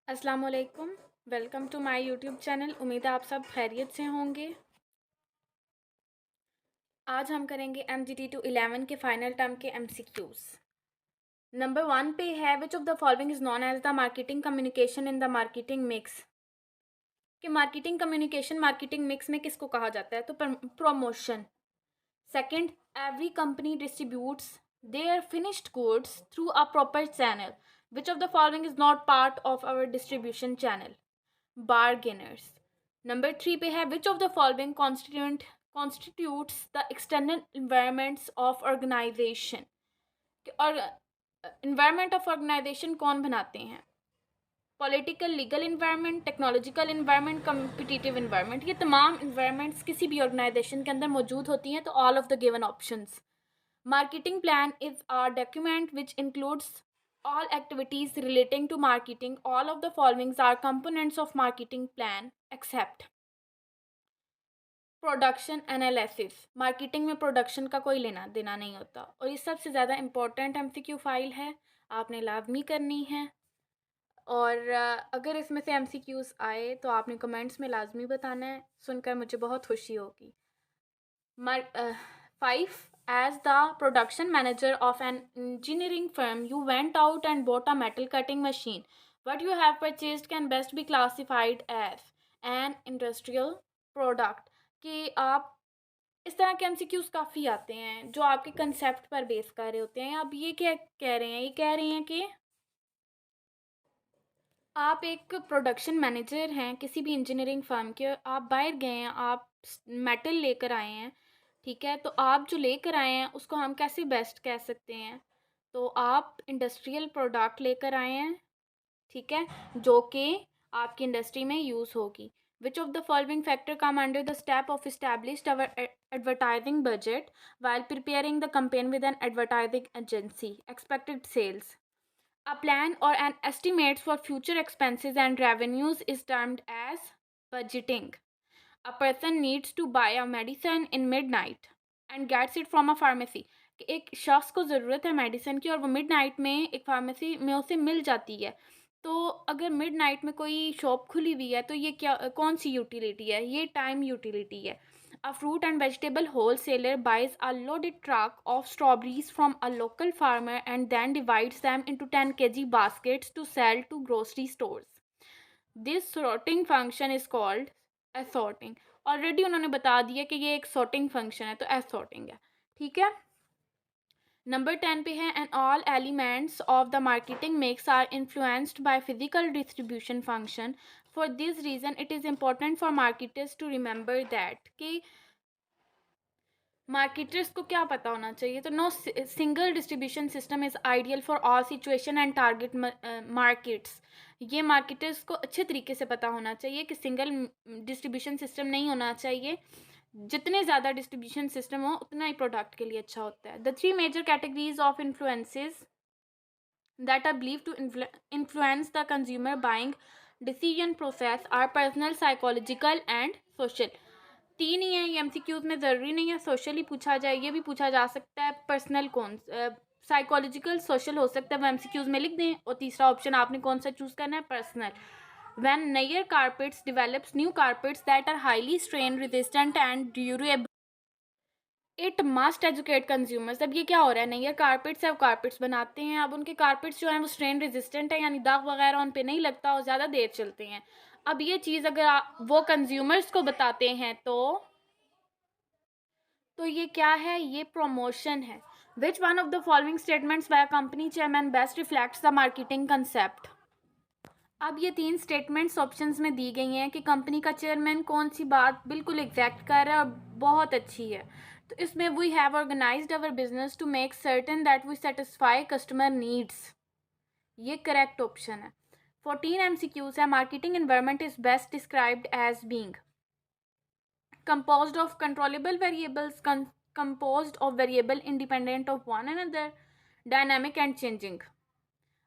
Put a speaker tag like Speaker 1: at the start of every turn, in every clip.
Speaker 1: अस्सलाम वालेकुम। Welcome to my YouTube channel. उम्मीद है आप सब खैरियत से होंगे। आज हम करेंगे MGT टू 11 के फाइनल टर्म के MCQs। नंबर 1 पे है, which of the following is known as the marketing communication in the marketing mix. कि मार्केटिंग कम्युनिकेशन मार्केटिंग मिक्स में किसको कहा जाता है? तो promotion. Second, every company distributes their finished goods through a proper channel. Which of the following is not part of our distribution channel? Bargainers. Number 3 पे है, which of the following constitutes the external environments of organization. और environment of organization कौन बनाते हैं? Political, legal environment, technological environment, competitive environment. ये तमाम environments किसी भी ऑर्गेनाइजेशन के अंदर मौजूद होती हैं। तो all of the given options. Marketing plan is a document which includes all activities relating to marketing. All of the following are components of marketing plan except production analysis. Marketing में production का कोई लेना देना नहीं होता। और ये सबसे ज़्यादा इम्पोर्टेंट MCQ फाइल है, आपने लाजमी करनी है। और अगर इसमें से MCQs आए तो आपने कमेंट्स में लाजमी बताना है, सुनकर मुझे बहुत खुशी होगी। 5. As the production manager of an engineering firm, you went out and bought a metal cutting machine. What you have purchased can best be classified as an industrial product. कि आप इस तरह के MCQs काफ़ी आते हैं जो आपके कंसेप्ट पर बेस कर रहे होते हैं। अब ये क्या कह रहे हैं? ये कह रहे हैं कि आप एक प्रोडक्शन मैनेजर हैं किसी भी इंजीनियरिंग फर्म के, आप बाहर गए हैं, आप मेटल लेकर आए हैं, ठीक है। तो आप जो लेकर आए हैं उसको हम कैसे बेस्ट कह सकते हैं? तो आप इंडस्ट्रियल प्रोडक्ट लेकर आए हैं, ठीक है, जो कि आपकी इंडस्ट्री में यूज़ होगी। Which of the following factor come under the step of established our advertising budget while preparing the campaign with an advertising agency? Expected sales. A plan or an estimate for future expenses and revenues is termed as budgeting. A person needs to buy a medicine in midnight and gets it from a pharmacy. कि एक शख्स को ज़रूरत है medicine की और वो midnight में एक फार्मेसी में उसे मिल जाती है। तो अगर मिडनाइट में कोई शॉप खुली हुई है तो ये क्या कौन सी यूटिलिटी है? ये टाइम यूटिलिटी है। A fruit and vegetable wholesaler buys a loaded truck of strawberries from a local farmer and then divides them into 10 kg baskets to sell to grocery stores. This sorting function is called assorting. Already उन्होंने बता दिया कि ये एक sorting function है, तो assorting है, ठीक है। नंबर 10 पे है, and all elements of the marketing mix are influenced by physical distribution function. For this reason it is important for marketers to remember that कि मार्केटर्स को क्या पता होना चाहिए? तो no single distribution system is ideal for all situation and target markets. ये marketers को अच्छे तरीके से पता होना चाहिए कि सिंगल डिस्ट्रीब्यूशन सिस्टम नहीं होना चाहिए। जितने ज़्यादा डिस्ट्रीब्यूशन सिस्टम हो उतना ही प्रोडक्ट के लिए अच्छा होता है। The 3 major categories of influences that are believed to influence the consumer buying decision process are personal, psychological and social. 3 ही हैं ये MCQs में, ज़रूरी नहीं है सोशल ही पूछा जाए, ये भी पूछा जा सकता है। पर्सनल कौन, साइकोलॉजिकल, सोशल हो सकता है, वो MCQs में लिख दें। और तीसरा ऑप्शन आपने कौन सा चूज़ करना है? Personal. When Nair carpets develops new carpets that are highly strain resistant and durable, it must educate consumers. अब ये क्या हो रहा है? नैयर कारपेट्स है, वो कारपेट्स बनाते हैं। अब उनके कारपेट्स जो हैं वो स्ट्रेन रेजिस्टेंट है, यानी दाग वगैरह उन पे नहीं लगता और ज़्यादा देर चलते हैं। अब ये चीज़ अगर वो कंज्यूमर्स को बताते हैं तो ये क्या है? ये प्रमोशन है। Which one of the following statements by company chairman best reflects the marketing concept? अब ये 3 स्टेटमेंट्स ऑप्शंस में दी गई हैं कि कंपनी का चेयरमैन कौन सी बात बिल्कुल एग्जैक्ट कर रहा है और बहुत अच्छी है। तो इसमें we have organized our business to make certain that we satisfy customer needs, ये करेक्ट ऑप्शन है। 14 MCQs है। Marketing environment is best described as being composed of controllable variables, composed of variable independent of one another, dynamic and changing।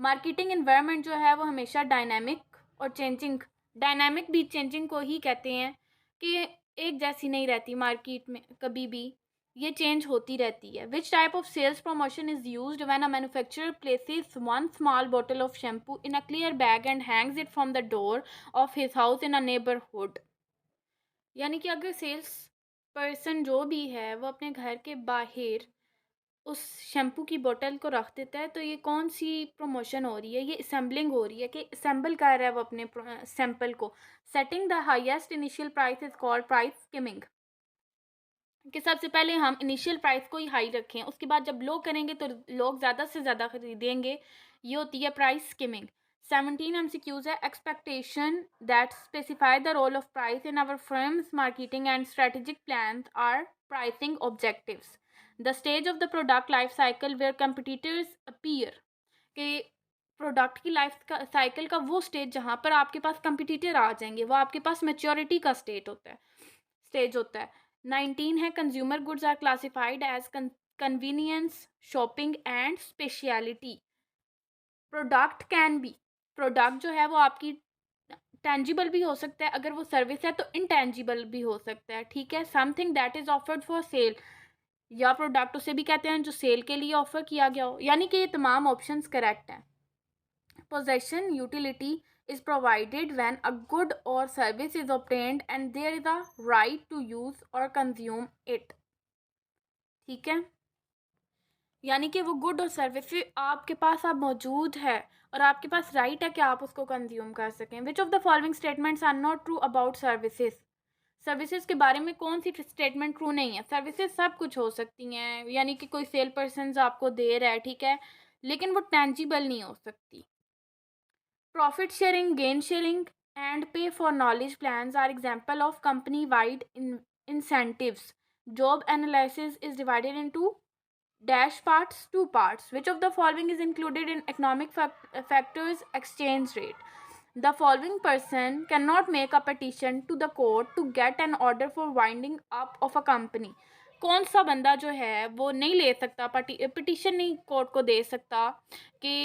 Speaker 1: Marketing environment जो है वो हमेशा dynamic और changing, dynamic भी changing को ही कहते हैं कि एक जैसी नहीं रहती मार्केट में कभी भी। ये चेंज होती रहती है. Which type of sales promotion is used when a manufacturer places one small bottle of shampoo in a clear bag and hangs it from the door of his house in a neighbourhood. यानी कि अगर sales person जो भी है वो अपने घर के बाहर उस शैम्पू की बोतल को रख देता है, तो ये कौन सी प्रमोशन हो रही है? ये असेंबलिंग हो रही है कि असेंबल कर रहा है वो अपने सैंपल को. Setting the highest initial price is called price skimming. कि सबसे पहले हम इनिशियल प्राइस को ही हाई रखें, उसके बाद जब लो करेंगे तो लोग ज़्यादा से ज़्यादा खरीदेंगे. ये होती है प्राइस स्किमिंग. 17 MCQs है. Expectation that specify the role of price in our firm's marketing and strategic plan are pricing objectives. The stage of the product life cycle where competitors appear. कि प्रोडक्ट की life cycle का वो stage जहाँ पर आपके पास competitor आ जाएंगे, वो आपके पास मेच्योरिटी का स्टेज होता है. 19 है. Consumer goods are classified as convenience, shopping and speciality. Product can be, product जो है वो आपकी टेंजिबल भी हो सकता है, अगर वो सर्विस है तो इनटेंजिबल भी हो सकता है. ठीक है. Something that is offered for sale, या प्रोडक्ट उसे भी कहते हैं जो सेल के लिए ऑफर किया गया हो. यानी कि ये तमाम ऑप्शंस करेक्ट हैं. Possession utility is provided when a good or service is obtained and there is a right to use or consume it. ठीक है. यानी कि वो गुड और सर्विस आपके पास अब मौजूद है और आपके पास राइट है कि आप उसको कंज्यूम कर सकें. Which of the following statements are not true about services. Services के बारे में कौन सी स्टेटमेंट ट्रू नहीं है? सर्विसेज सब कुछ हो सकती हैं, यानी कि कोई सेल पर्सन आपको दे रहा है, ठीक है, लेकिन वो टेंजिबल नहीं हो सकती. Profit sharing, gain sharing, and pay for knowledge plans are example of company-wide incentives. Job analysis is divided into dash parts, two parts. Which of the following is included in economic factors? Exchange rate. The following person cannot make a petition to the court to get an order for winding up of a company. कौन सा बंदा जो है वो नहीं ले सकता, petition नहीं कोर्ट को दे सकता कि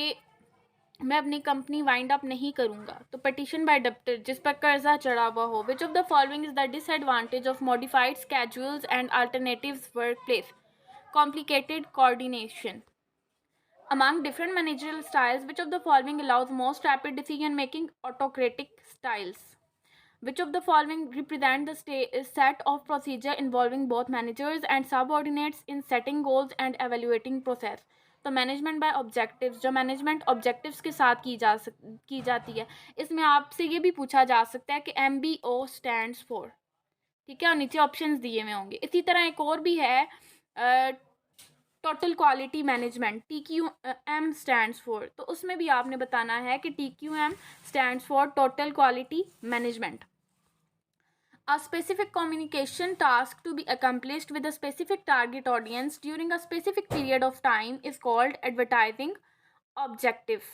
Speaker 1: मैं अपनी कंपनी वाइंड अप नहीं करूंगा? तो पिटिशन बाय डेब्टर, जिस पर कर्जा चढ़ा हुआ हो. विच of the following is the disadvantage of modified schedules and alternatives work place? Complicated coordination among different managerial styles. Which of the following allows most rapid decision making? Autocratic styles. Which of the following represent the set of procedure involving both managers and subordinates in setting goals and evaluating process? तो management by objectives, जो management objectives के साथ की जाती है. इसमें आपसे ये भी पूछा जा सकता है कि MBO स्टैंड्स फॉर. ठीक है, और नीचे ऑप्शंस दिए हुए होंगे. इसी तरह एक और भी है total quality management, TQM stands for. तो उसमें भी आपने बताना है कि TQM stands for total quality management. A specific communication task to be accomplished with a specific target audience during a specific period of time is called advertising objective.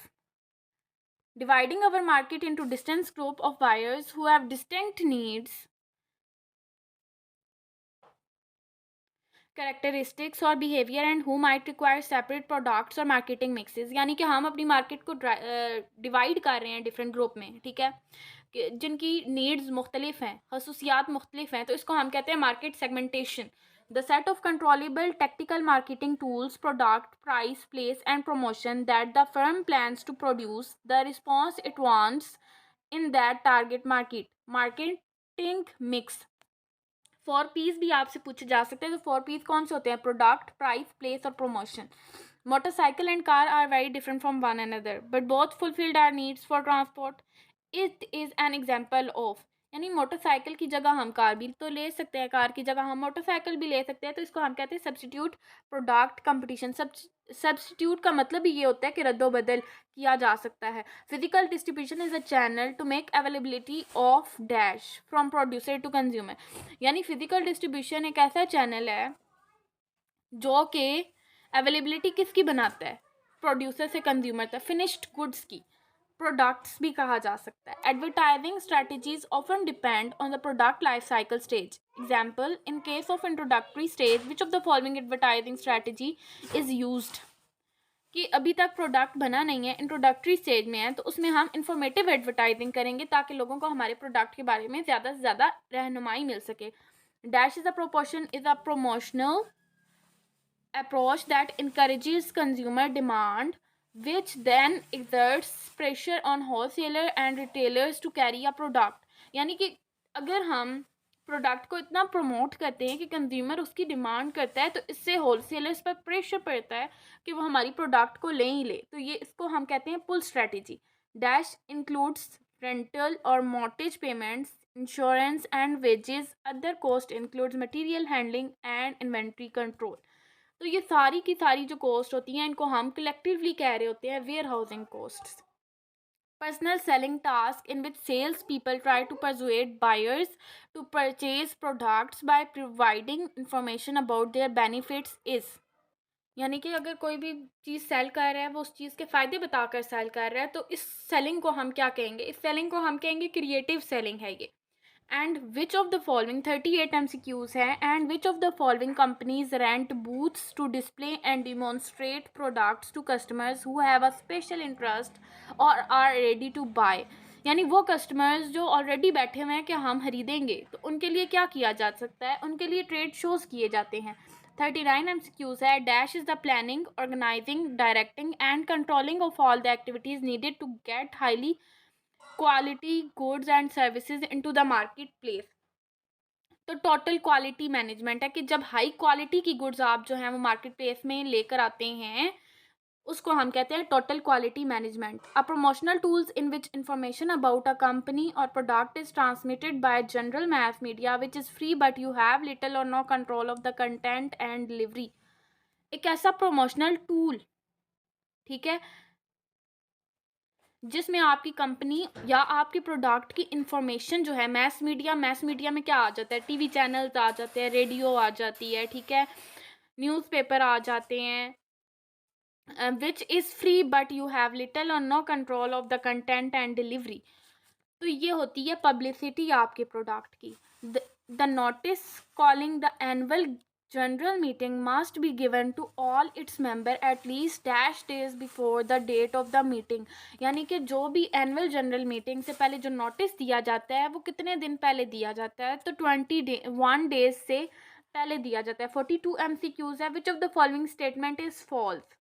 Speaker 1: Dividing our market into distinct group of buyers who have distinct needs, characteristics or behavior and who might require separate products or marketing mixes. यानी कि हम अपनी market को divide कर रहे हैं different group में. ठीक है, जिनकी नीड्स मुख्तलिफ हैं, खसूसियात मुख्तलिफ हैं, तो इसको हम कहते हैं market segmentation. The set of controllable tactical marketing tools, product, price, place and promotion that the firm plans to produce the response it wants in that target marketing mix. 4Ps भी आपसे पूछे जा सकते हैं. तो 4Ps कौन से होते हैं? प्रोडक्ट, प्राइस, प्लेस और promotion. Motorcycle and car are very different from one another but both fulfilled our needs for transport. It is an example of. यानी मोटरसाइकिल की जगह हम कार भी तो ले सकते हैं, कार की जगह हम मोटरसाइकिल भी ले सकते हैं. तो इसको हम कहते हैं सब्स्टिट्यूट प्रोडक्ट कंपटीशन. सब्स्टिट्यूट का मतलब ही ये होता है कि रद्दोबदल किया जा सकता है. Physical distribution is a channel to make availability of dash from producer to consumer. यानी फिजिकल डिस्ट्रीब्यूशन एक ऐसा चैनल है जो कि अवेलेबिलिटी किसकी बनाता है? प्रोड्यूसर से कंज्यूमर तक, फिनिश्ड गुड्स की, प्रोडक्ट्स भी कहा जा सकता है. Advertising strategies often depend on the product life cycle stage. Example, in case of introductory stage which of the following advertising strategy is used? कि अभी तक प्रोडक्ट बना नहीं है, इंट्रोडक्टरी स्टेज में है, तो उसमें हम इंफॉर्मेटिव एडवर्टाइजिंग करेंगे ताकि लोगों को हमारे प्रोडक्ट के बारे में ज़्यादा से ज़्यादा रहनुमाई मिल सके. Dash is a proportion is a promotional approach that encourages consumer demand, which then exerts pressure on wholesaler and retailers to carry a product. यानी कि अगर हम प्रोडक्ट को इतना प्रमोट करते हैं कि कंज्यूमर उसकी डिमांड करता है, तो इससे होलसेलर्स पर प्रेशर पड़ता है कि वो हमारी प्रोडक्ट को ले ही ले। तो ये इसको हम कहते हैं पुल स्ट्रेटजी। डैश इंक्लूड्स रेंटल और mortgage payments, insurance and wages. Other cost includes material handling and inventory control. तो ये सारी की सारी जो कॉस्ट होती हैं, इनको हम कलेक्टिवली कह रहे होते हैं warehousing costs. Personal selling task in which salespeople try to persuade buyers to purchase products by providing information about their benefits is। यानी कि अगर कोई भी चीज़ सेल कर रहा है, वो उस चीज़ के फ़ायदे बताकर सेल कर रहा है, तो इस सेलिंग को हम क्या कहेंगे? इस सेलिंग को हम कहेंगे क्रिएटिव सेलिंग है ये। And which of the following 38 MCQs हैं। And which of the following companies rent booths to display and demonstrate products to customers who have a special interest और आर रेडी टू बाय। यानी वो customers जो already बैठे हुए हैं कि हम खरीदेंगे, तो उनके लिए क्या किया जा सकता है? उनके लिए ट्रेड शोज़ किए जाते हैं। 39 MCQs है। Dash is the planning, organizing, directing and controlling of all the activities needed to get highly quality goods and services into the market place. तो टोटल क्वालिटी मैनेजमेंट है कि जब हाई क्वालिटी की goods आप जो हैं वो मार्केट प्लेस में लेकर आते हैं, उसको हम कहते हैं total quality management. A promotional tools in which information about a company or product is transmitted by general mass media which is free but you have little or no control of the content and delivery. एक ऐसा promotional tool, ठीक है, जिसमें आपकी company या आपके product की information जो है मैस मीडिया में क्या आ जाता है? टीवी चैनल्स आ जाते हैं, रेडियो आ जाती है, ठीक है, न्यूज़पेपर आ जाते हैं, which is free but you have little or no control of the content and delivery. तो ये होती है पब्लिसिटी आपके प्रोडक्ट की। The notice calling the annual general meeting must be given to all its member at least dash days before the date of the meeting। यानी कि जो भी एनुअल जनरल मीटिंग से पहले जो नोटिस दिया जाता है, वो कितने दिन पहले दिया जाता है? तो 21 डेज से पहले दिया जाता है। 42 MCQs है। Which of the following statement is false?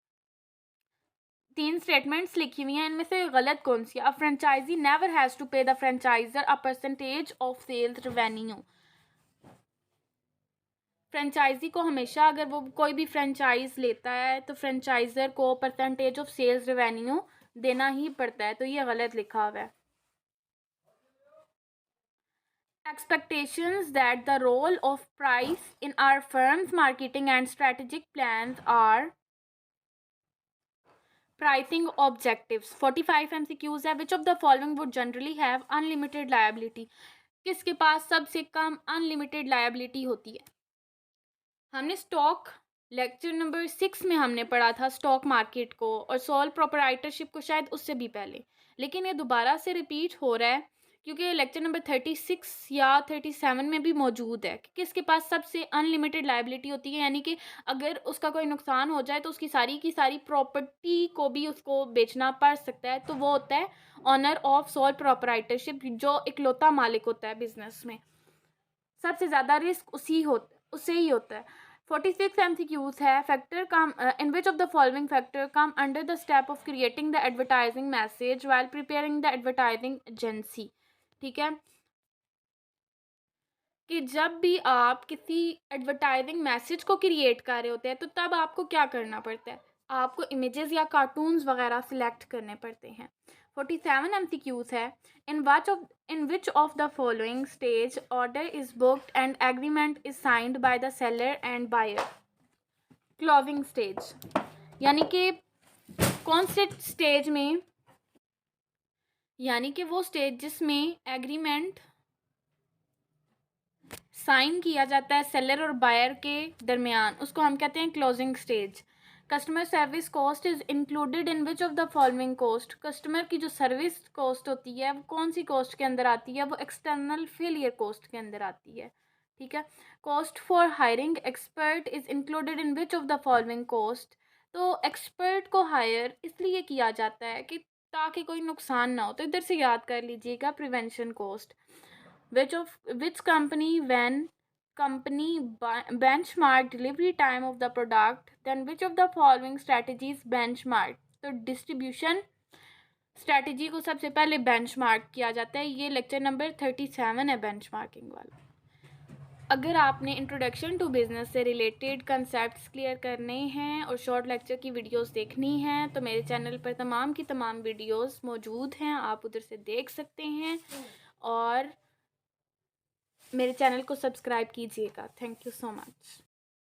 Speaker 1: 3 statements लिखी हुई हैं, इनमें से गलत कौन सी? A franchisee never has to pay the franchisor a percentage of sales revenue. Franchisee को हमेशा, अगर वो कोई भी फ्रेंचाइज लेता है, तो फ्रेंचाइजर को परसेंटेज ऑफ सेल्स रेवेन्यू देना ही पड़ता है। तो ये गलत लिखा हुआ है। Expectations that the role of price in our firm's marketing and strategic plans are pricing objectives। 45 MCQs है। Which of the following would generally have unlimited liability? किसके पास सबसे कम अनलिमिटेड लायबिलिटी होती है? हमने स्टॉक लेक्चर नंबर 6 में हमने पढ़ा था स्टॉक मार्केट को और सोल प्रोप्राइटरशिप को, शायद उससे भी पहले, लेकिन ये दोबारा से रिपीट हो रहा है क्योंकि लेक्चर नंबर 36 या 37 में भी मौजूद है कि किसके पास सबसे अनलिमिटेड लायबिलिटी होती है। यानी कि अगर उसका कोई नुकसान हो जाए तो उसकी सारी की सारी प्रॉपर्टी को भी उसको बेचना पड़ सकता है। तो वो होता है ऑनर ऑफ सोल प्रोप्राइटरशिप, जो इकलौता मालिक होता है बिजनेस में। सबसे ज़्यादा रिस्क उससे ही होता है। 46 MCQs है। Factor come in which of the following factor come under the step of creating the advertising message while preparing the advertising agency. ठीक है, कि जब भी आप किसी एडवर्टाइजिंग मैसेज को क्रिएट कर रहे होते हैं, तो तब आपको क्या करना पड़ता है? आपको इमेजेस या कार्टून्स वगैरह सिलेक्ट करने पड़ते हैं। 47 MCQs है। In which of the following stage order is booked and agreement is signed by the seller and buyer? Closing stage, यानी कि कौन से स्टेज में? यानी कि वो स्टेज जिसमें एग्रीमेंट साइन किया जाता है सेलर और बायर के दरमियान, उसको हम कहते हैं closing stage. Customer service cost is included in which of the following cost? Customer की जो सर्विस कॉस्ट होती है वो कौन सी कॉस्ट के अंदर आती है? वो एक्सटर्नल फेलियर कॉस्ट के अंदर आती है। ठीक है, cost for hiring expert is included in which of the following cost? तो एक्सपर्ट को हायर इसलिए किया जाता है कि ताकि कोई नुकसान ना हो। तो इधर से याद कर लीजिएगा prevention cost. Which company when company benchmark delivery time of the product, then which of the following strategies benchmark? तो डिस्ट्रीब्यूशन स्ट्रैटेजी को सबसे पहले बेंचमार्क किया जाता है। ये लेक्चर नंबर 37 है बेंचमार्किंग वाला। अगर आपने इंट्रोडक्शन टू बिज़नेस से रिलेटेड कंसेप्ट्स क्लियर करने हैं और शॉर्ट लेक्चर की वीडियोस देखनी हैं तो मेरे चैनल पर तमाम की तमाम वीडियोस मौजूद हैं, आप उधर से देख सकते हैं और मेरे चैनल को सब्सक्राइब कीजिएगा। Thank you so much.